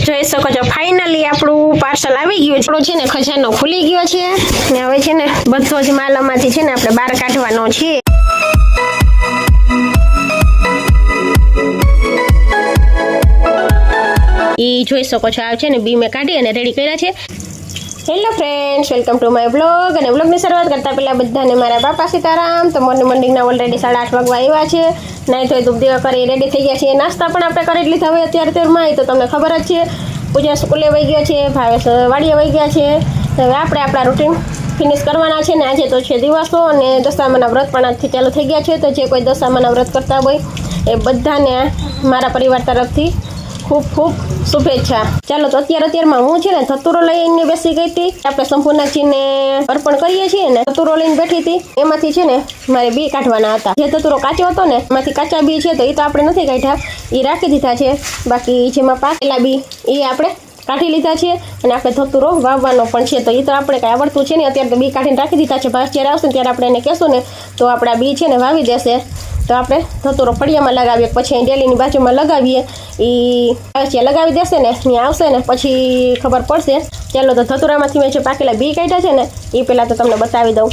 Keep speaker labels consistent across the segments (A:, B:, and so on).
A: જોઈ શકો છો ફાઇનલી આપણું પાર્સલ આવી ગયું છે. આપણો છે ને ખજાનો ખુલી ગયો છે ને હવે છે ને બધો જ માલ આમાંથી છે ને આપણે બહાર કાઢવાનો છે. ઈ જોઈ શકો છો આ છે ને બી મેં કાઢી અને રેડી કર્યા છે. Hello friends, welcome to my blog. અને બ્લોગની શરૂઆત કરતા પહેલા બધાને મારા બાપા સીતારામ. તો મોર્નિંગના ઓલરેડી 8:30 વાગવા આવ્યા છે. નાઈ ધોઈ ધૂપ દીવા કરી રેડી થઈ ગયા છે. નાસ્તા પણ આપણે કરી લીધા હવે અત્યારે તો તમને ખબર જ છે. પૂજા સ્કૂલે વહી ગયા છે, ભાવેશ વાડીએ વહી ગયા છે. હવે આપણે આપણા રૂટીન ફિનિશ કરવાના છે ને આજે તો છે દિવસો અને દશામાના વ્રત પણ આજથી ચાલુ થઈ ગયા છે. તો જે કોઈ દશામાના વ્રત કરતા હોય એ બધાને મારા પરિવાર તરફથી ખૂબ ખૂબ શુભેચ્છા. ચાલો તો અત્યારમાં હું છે ને ધતુરો લઈને બેસી ગઈ હતી. આપણે સંપૂર્ણજીને અર્પણ કરીએ છીએ ને, ધતુરો લઈને બેઠી હતી. એમાંથી છે ને મારે બી કાઢવાના હતા. જે ધતુરો કાચો હતો ને એમાંથી કાચા બી છે તો એ તો આપણે નથી કાઢ્યા, એ રાખી દીધા છે. બાકી જેમાં પાકેલા બી એ આપણે કાઢી લીધા છે અને આપણે ધતુરો વાવવાનો પણ છે. તો એ તો આપણે કાંઈ આવડતું છે ને, અત્યારે તો બી કાઢીને રાખી દીધા છે. ભાસ જ્યારે આવશે ને ત્યારે આપણે એને કહેશું ને તો આપણા બી છે ને વાવી દેશે. તો આપણે ધતુરો ફળિયામાં લગાવીએ, પછી ડેલીની બાજુમાં લગાવીએ. એ જ્યાં લગાવી દેશે ને ત્યાં આવશે ને પછી ખબર પડશે. ચાલો તો ધતુરામાંથી મેં જે પાકેલા બી કાઢ્યા છે ને એ પહેલાં તો તમને બતાવી દઉં.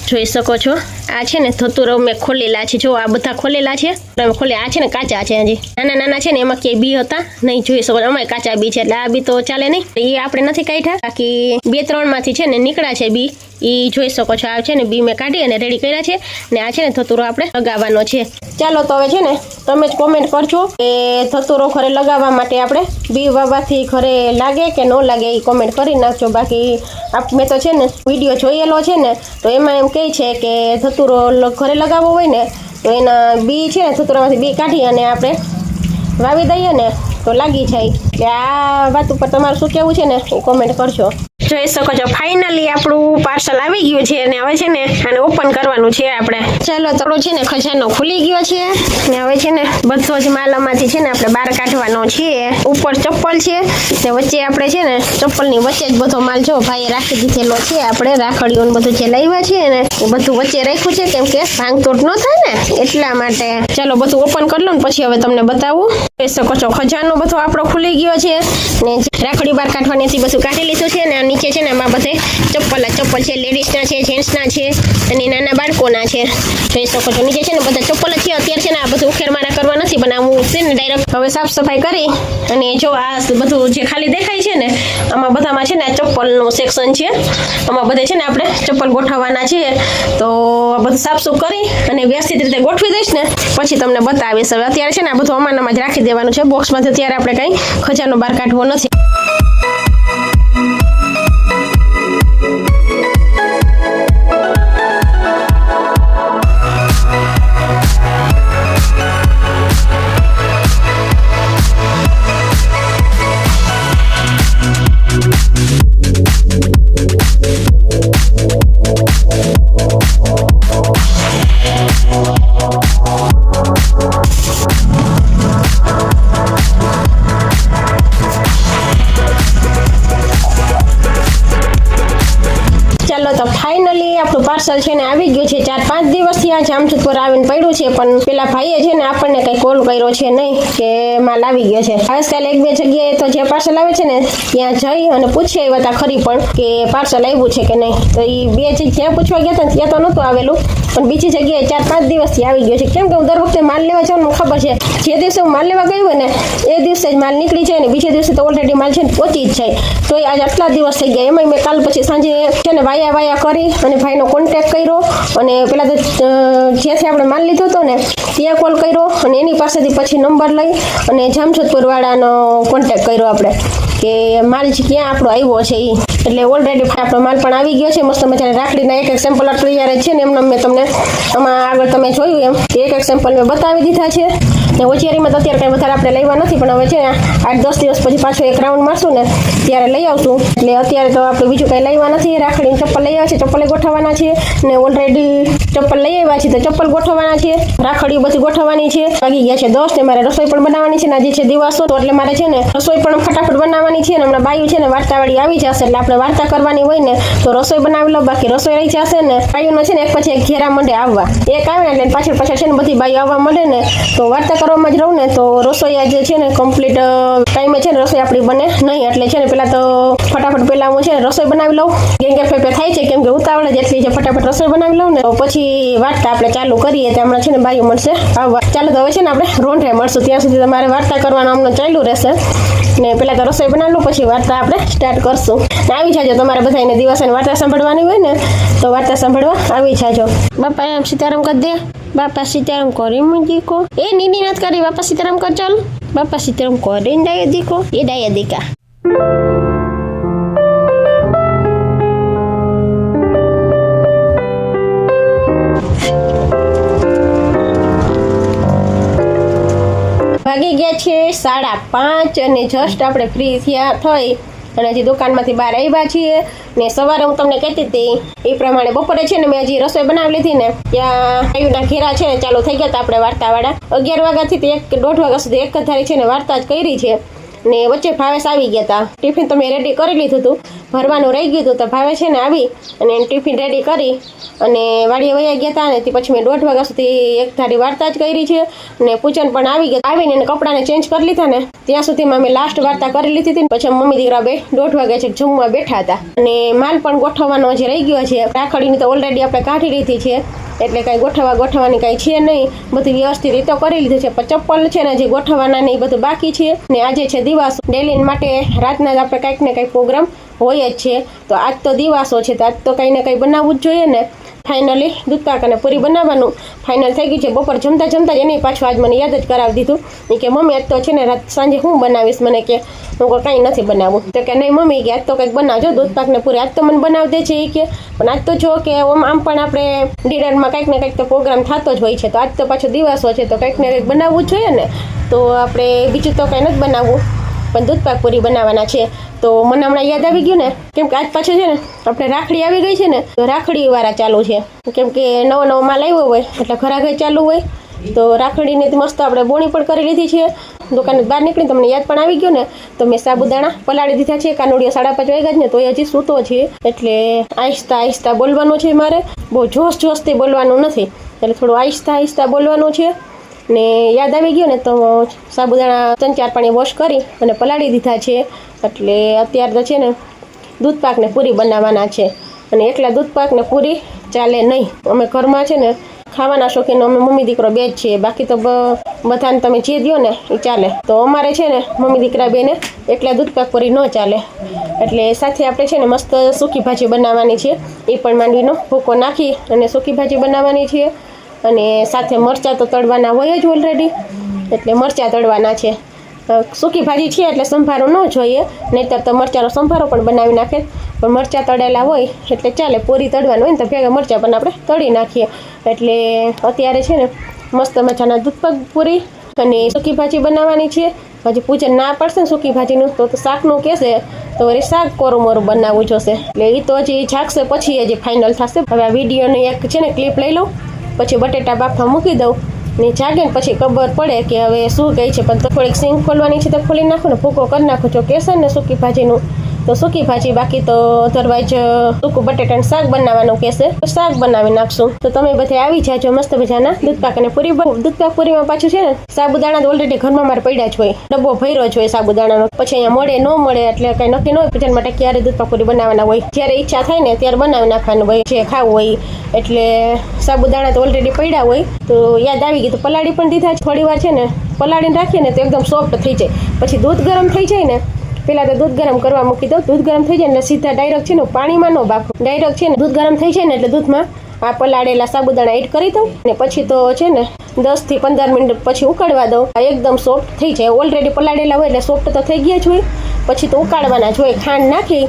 A: જોઈ શકો છો આ છે ને ધતુરો મેં ખોલેલા છે. જો આ બધા ખોલેલા છે, ખોલે. આ છે ને કાચા છે, હજી નાના છે ને, એમાં ક્યાંય બી હતા નહીં. જોઈ શકો અમે કાચા બી છે એટલે આ બી તો ચાલે નહીં, એ આપણે નથી કાઢ્યા. બાકી 2-3 માંથી છે ને નીકળ્યા છે બી. એ જોઈ શકો છો આ છે ને બી મેં કાઢી અને રેડી કર્યા છે ને આ છે ને ધતુરો આપણે લગાવવાનો છે. ચાલો તો હવે છે ને તમે જ કોમેન્ટ કરજો કે ધતુરો ઘરે લગાવવા માટે આપણે બી વાવવાથી ઘરે લાગે કે ન લાગે, એ કોમેન્ટ કરી નાખજો. બાકી મેં તો છે ને વિડીયો જોયેલો છે ને તો એમાં એમ કહે છે કે ધતુરો ઘરે લગાવવો હોય ને તો એના બી છે ને ધતુરામાંથી બી કાઢી અને આપણે વાવી દઈએ ને તો લાગી જાય. એટલે આ વાત ઉપર તમારું શું કહેવું છે ને એ કોમેન્ટ કરજો. જોઈ શકો છો ફાઇનલી આપણું પાર્સલ આવી ગયું છે અને હવે છે ને આને ઓપન કરવાનું છે આપણે. ચાલો તો છે ને ખજાનો ખુલી ગયો છે ને હવે છે ને બધો જ માલ આમાંથી છે ને આપણે બહાર કાઢવાનો છે. ઉપર ચપ્પલ છે ને વચ્ચે આપણે છે ને ચપ્પલની વચ્ચે જ બધો માલ જો ભાઈએ રાખી દીધેલો છે. આપણે રાખડીઓ ને બધું જે લાવ્યા છે ને એ બધું વચ્ચે રાખ્યું છે કેમ કે ભાંગતોડ ન થાય ને એટલા માટે. ચાલો બધું ઓપન કરી લો ને પછી હવે તમને બતાવું. જોઈ શકો છો ખજાનો બધો આપણો ખુલી ગયો છે ને રાખડી બહાર કાઢવાની બધું કાઢી લીધું છે ને નીચે છે ને આમાં બધે ચપ્પલ છે, લેડીઝના છે, જેન્ટ્સના છે અને નાના બાળકોના છે. જોઈ શકો છો નીચે છે ને બધા ચપ્પલ છે. અત્યારે છે ને આ બધું ઉખેરમારા કરવા નથી બનાવવું છે ને, ડાયરેક્ટ હવે સાફ સફાઈ કરી અને જો આ બધું જે ખાલી દેખાય છે ને આમાં બધામાં છે ને આ ચપ્પલનું સેક્શન છે. આમાં બધે છે ને આપણે ચપ્પલ ગોઠવવાના છે. તો આ બધું સાફસૂફ કરી અને વ્યવસ્થિત રીતે ગોઠવી દઈશ ને પછી તમને બતાવીશ. હવે અત્યારે છે ને આ બધું અમાનામાં જ રાખી દેવાનું છે બોક્સમાંથી. અત્યારે આપણે કંઈ ખજાનો બહાર કાઢવો નથી. તો ફાઇનલી આપણું પાર્સલ છે ને આવી ગયું છે. 4-5 દિવસથી આ જામજોત પર આવીને પડ્યું છે પણ પેલા ભાઈએ છે ને આપણને કંઈ કોલ કર્યો છે નહીં કે માલ આવી ગયો છે. આજકાલ 1-2 જગ્યાએ તો જે પાર્સલ આવે છે ને ત્યાં જઈ અને પૂછી આવ્યા હતા ખરી પણ કે પાર્સલ આવ્યું છે કે નહીં. તો એ 2 જ્યાં પૂછવા ગયા હતા ત્યાં તો નહોતું આવેલું પણ બીજી જગ્યાએ 4-5 દિવસથી આવી ગયો છે. કેમ કે હું દર વખતે માલ લેવા જાઉં મને ખબર છે જે દિવસે હું માલ લેવા ગઈ હોય ને એ દિવસે જ માલ નીકળી જાય ને બીજે દિવસે તો ઓલરેડી માલ છે ને પહોંચી જ જાય. તો આજ આટલા દિવસ થઈ ગયા. એમાં મેં કાલ પછી સાંજે છે ને વાયા કરી અને ભાઈનો કોન્ટેક્ટ કર્યો અને પેલા તો જ્યાંથી આપણે માલ લીધો હતો ને ત્યાં કોલ કર્યો અને એની પાસેથી પછી નંબર લઈ અને જામજોધપુર વાળાનો કોન્ટેક્ટ કર્યો આપણે કે માલ ક્યાં આપણો આવ્યો છે એ. એટલે ઓલરેડી આપણો માલ પણ આવી ગયો છે. મસ્ત મજાની રાખડીના એક સેમ્પલ તૈયાર છે ને એમને મેં તમને આમાં આગળ તમે જોયું એમ એક સેમ્પલ મેં બતાવી દીધા છે. ને હોશિયારીમાં તો અત્યારે કંઈ વધારે આપણે લેવા નથી પણ હવે છે ને 8-10 દિવસ પછી પાછો એક રાઉન્ડ મારશું ને ત્યારે લઈ આવશું. એટલે અત્યારે તો આપણે બીજું કંઈ લેવા નથી. રાખડીની ચપ્પલ લઈ આવ્યા છે, ચપ્પલ ગોઠવવાના છે ને ઓલરેડી ચપ્પલ લઈ આવ્યા છે તો ચપ્પલ ગોઠવવાના છે, રાખડીઓ બધી ગોઠવવાની છે. વાગી ગયા છે 10 ને મારે રસોઈ પણ બનાવવાની છે ને આજે છે દિવસો તો એટલે મારે છે ને રસોઈ પણ ફટાફટ બનાવવાની છે. ને હમણાં બાયું છે ને વાર્તાવાળી આવી જશે એટલે આપણે વાર્તા કરવાની હોય ને તો રસોઈ બનાવી લો. બાકી રસોઈ રહી જશે ને બાયુનો છે ને એક પછી એક ઘેરા મંડે આવવા. એક આવે ને એટલે પાછળ છે ને બધી બાયું આવવા મળે ને તો વાર્તા કરવામાં જ રહું ને તો રસોઈ જે છે ને કમ્પ્લીટ ટાઈમે છે ને રસોઈ આપણી બને નહીં. એટલે છે ને પહેલાં તો ફટાફટ પહેલાં હું છે ને રસોઈ બનાવી લઉં. ગેંગેર ફેફે થાય છે કેમ કે ઉતાવળ જ એટલી છે, ફટાફટ રસોઈ બનાવી લઉં ને તો પછી વાર્તા આપણે ચાલુ કરીએ. ત્યાં હમણાં છે ને બાયું મળશે આવવા. ચાલો તો હવે છે ને આપણે રોંઢે મળશું, ત્યાં સુધી તમારે વાર્તા કરવાનું અમને ચાલુ રહેશે ને. પહેલાં તો રસોઈ બનાવી લઉં, પછી વાર્તા આપણે સ્ટાર્ટ કરશું. આવી જાજો તમારે બધાને દિવસની વાર્તા સાંભળવાની હોય ને તો વાર્તા સાંભળવા આવી જાજો. બાપા એમ સીતારામ કરી દે. બાપા સીતારામ કરી દીકો. એ નીની નથી કરી, બાપા સીતારામ કર. ચાલ બાપા સીતારામ કરીને ડાયા દીકો. એ ડાયા દીકા. વાગી ગયા છે 5:30 અને જસ્ટ આપણે ફ્રી થયા થઈ અને હજી દુકાનમાંથી બહાર આવ્યા છીએ. ને સવારે હું તમને કહેતી હતી એ પ્રમાણે બપોરે છે ને મેં હજી રસોઈ બનાવી લીધી ને ત્યાં આયુના ઘેરા છે ને ચાલુ થઈ ગયા હતા આપણે વાર્તાવાળા. 11 વાગ્યાથી 1-1:30 વાગ્યા સુધી એક જ ધારી છે ને વાર્તા જ કરી છે. ને વચ્ચે ભાવેશ આવી ગયા હતા. ટિફિન તો મેં રેડી કરી લીધું હતું, ભરવાનું રહી ગયું હતું તો ભાવે છે ને આવી અને ટિફિન રેડી કરી અને વાડીએ વયા ગયા હતા. ને પછી મેં 1:30 વાગ્યા સુધી એક ધારી વાર્તા જ કરી છે. ને પૂજન પણ આવી ગયા. આવીને એને કપડાને ચેન્જ કરી લીધા ને ત્યાં સુધીમાં મેં લાસ્ટ વાર્તા કરી લીધી હતી. પછી મમ્મી દીકરા 1:30 વાગ્યા છે જમવા બેઠા હતા અને માલ પણ ગોઠવવાનો હજી રહી ગયો છે. રાખડીની તો ઓલરેડી આપણે કાઢી લીધી છે એટલે કાંઈ ગોઠવવાની કાંઈ છે નહીં, બધું વ્યવસ્થિત રીતે કરી લીધું છે. પણ ચપ્પલ છે ને જે ગોઠવવાના ને એ બધું બાકી છે. ને આજે છે દિવાસો. ડેલી માટે રાતના જ આપણે કંઈક ને કંઈક પ્રોગ્રામ હોય જ છે. તો આજ તો દિવાસો છે તો આજ તો કંઈ ને કંઈ બનાવવું જ જોઈએ ને. ફાઇનલી દૂધપાક અને પૂરી બનાવવાનું ફાઇનલ થઈ ગયું છે. બપોર જમતા જ એને પાછું આજ મને યાદ જ કરાવી દીધું કે મમ્મી આજ તો છે ને રાત સાંજે હું બનાવીશ. મને કે હું કાંઈ નથી બનાવું તો કે નહીં મમ્મી કે આજ તો કંઈક બનાવજો દૂધપાક ને પૂરી. આજ તો મને બનાવી દે છે એ કે પણ આજ તો જો કે આમ પણ આપણે ડિનરમાં કંઈક ને કંઈક તો પ્રોગ્રામ થતો જ હોય છે. તો આજ તો પાછો દિવસો છે તો કંઈક ને કંઈક બનાવવું જ જોઈએ ને. તો આપણે બીજું તો કંઈ નથી બનાવવું પણ દૂધપાક પૂરી બનાવવાના છે. તો મને હમણાં યાદ આવી ગયું ને કેમ કે આજ પાછું છે ને આપણે રાખડી આવી ગઈ છે ને તો રાખડીવાળા ચાલુ છે. કેમ કે નવો માલ આવ્યો હોય એટલે ઘરાઘર ચાલુ હોય તો રાખડીને મસ્ત આપણે બોણી પણ કરી લીધી છે. દુકાને બહાર નીકળી તમને યાદ પણ આવી ગયું ને તો મેં સાબુદાણા પલાળી દીધા છે. કાનુડિયા 5:30 વાગ્યા જ ને તો એ હજી સૂતો છે એટલે આહિસ્તા બોલવાનું છે. મારે બહુ જોશથી બોલવાનું નથી એટલે થોડું આહિસ્તા બોલવાનું છે. ને યાદ આવી ગયો ને તો સાબુદાણા 3-4 પાણી વોશ કરી અને પલાળી દીધા છે. એટલે અત્યારે તો છે ને દૂધપાક ને પૂરી બનાવવાના છે. અને એકલા દૂધપાક ને પૂરી ચાલે નહીં. અમે ઘરમાં છે ને ખાવાના શોખીન અમે મમ્મી દીકરો બે જ છીએ. બાકી તો બધાને તમે જે દો ને એ ચાલે. તો અમારે છે ને મમ્મી દીકરા બેને એકલા દૂધપાક પૂરી ન ચાલે. એટલે સાથે આપણે છે ને મસ્ત સૂકી ભાજી બનાવવાની છે. એ પણ માંડવીનો ભૂકો નાખી અને સૂકી ભાજી બનાવવાની છે. અને સાથે મરચાં તો તળવાના હોય જ ઓલરેડી એટલે મરચાં તળવાના છે. સૂકી ભાજી છે એટલે સંભારો ન જોઈએ, નહીંતર તો મરચાંનો સંભારો પણ બનાવી નાખે. પણ મરચાં તળેલા હોય એટલે ચાલે. પૂરી તળવાનું હોય ને તો ભેગા મરચાં પણ આપણે તળી નાખીએ. એટલે અત્યારે છે ને મસ્ત મજાના દૂધપાક પૂરી અને સૂકી ભાજી બનાવવાની છે. હજી પૂજન ના પડશે ને સૂકી ભાજીનું તો શાકનું કહેશે તો વળી શાક કોરું મોરું બનાવવું જોશે. એટલે એ તો હજી જાગશે પછી હજી ફાઇનલ થશે. હવે આ વિડીયોની એક છે ને ક્લિપ લઈ લઉં પછી બટેટા બાફવા મૂકી દઉં ને જાગે ને પછી ખબર પડે કે હવે શું કહે છે. પણ તો થોડીક સિંગ ખોલવાની છે તો ખોલી નાખો ને ભૂકો કરી નાખો. જો કહેશે ને સૂકી ભાજીનું તો સૂકી ભાજી, બાકી તો અધરવાઇઝ સૂકું બટેટાનું શાક બનાવવાનું કહેશે તો શાક બનાવી નાખશું. તો તમે બધે આવી જાજો મસ્ત મજાના દૂધપાક અને પૂરી. દૂધપાક પૂરીમાં પાછું છે ને સાબુદાણા તો ઓલરેડી ઘરમાં મારે પડ્યા જ હોય, ડબ્બો ભર્યો જ હોય સાબુદાણાનો. પછી અહીંયા મળે ન મળે એટલે કંઈ નક્કી ન હોય પૂજન માટે ક્યારે દૂધપાક પૂરી બનાવવાના હોય. જ્યારે ઈચ્છા થાય ને ત્યારે બનાવી નાખવાનું હોય જે ખાવું હોય. એટલે સાબુદાણા તો ઓલરેડી પડ્યા હોય તો યાદ આવી ગયું તો પલાળી પણ દીધા. થોડી વાર છે ને પલાળીને રાખીએ ને તો એકદમ સોફ્ટ થઈ જાય. પછી દૂધ ગરમ થઈ જાય ને પહેલાં તો દૂધ ગરમ કરવા મૂકી દઉં. દૂધ ગરમ થઈ જાય એટલે સીધા ડાયરેક્ટ છે ને પાણીમાં ન બાફું. ડાયરેક્ટ છે ને દૂધ ગરમ થઈ જાય ને એટલે દૂધમાં આ પલાળેલા સાબુદાણા એડ કરી દઉં ને પછી તો છે ને 10 થી 15 મિનિટ પછી ઉકાળવા દઉં. એકદમ સોફ્ટ થઈ જાય. ઓલરેડી પલાળેલા હોય એટલે સોફ્ટ તો થઈ ગયા જ હોય. પછી તો ઉકાળવાના જ હોય. ખાંડ નાખી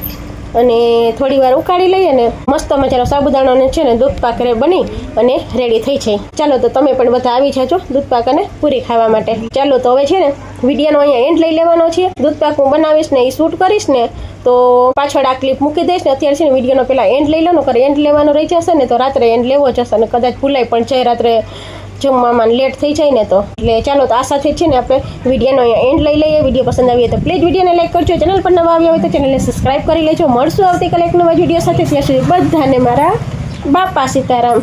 A: અને થોડી વાર ઉકાળી લઈએ ને મસ્ત મજાનો સાબુદાણાને છે ને દૂધપાક બની અને રેડી થઈ જાય. ચાલો તો તમે પણ બધા આવી જાજો દૂધપાક અને પૂરી ખાવા માટે. ચાલો તો હવે છે ને વિડીયોનો અહીંયા એન્ડ લઈ લેવાનો છે. દૂધપાક હું બનાવીશ ને એ શૂટ કરીશ ને તો પાછળ આ ક્લિપ મૂકી દઈશ ને. અત્યારે છે ને વિડીયોનો પહેલાં એન્ડ લઈ લો ને. એન્ડ લેવાનો રહી જશે ને તો રાત્રે એન્ડ લેવો જશે અને કદાચ ભૂલાઈ પણ જાય રાત્રે જમવામાં લેટ થઈ જાય ને તો. એટલે ચાલો તો આ સાથે છે ને આપણે વિડીયોનો અહીંયા એન્ડ લઈ લઈએ. વિડીયો પસંદ આવીએ તો પ્લીઝ વિડીયોને લાઈક કરજો. ચેનલ પર નવા આવ્યા હોય તો ચેનલને સબસ્ક્રાઈબ કરી લેજો. મળશું આવતીકાલે એક નવા વિડીયો સાથે. ત્યાં સુધી બધાને મારા બાપા સીતારામ.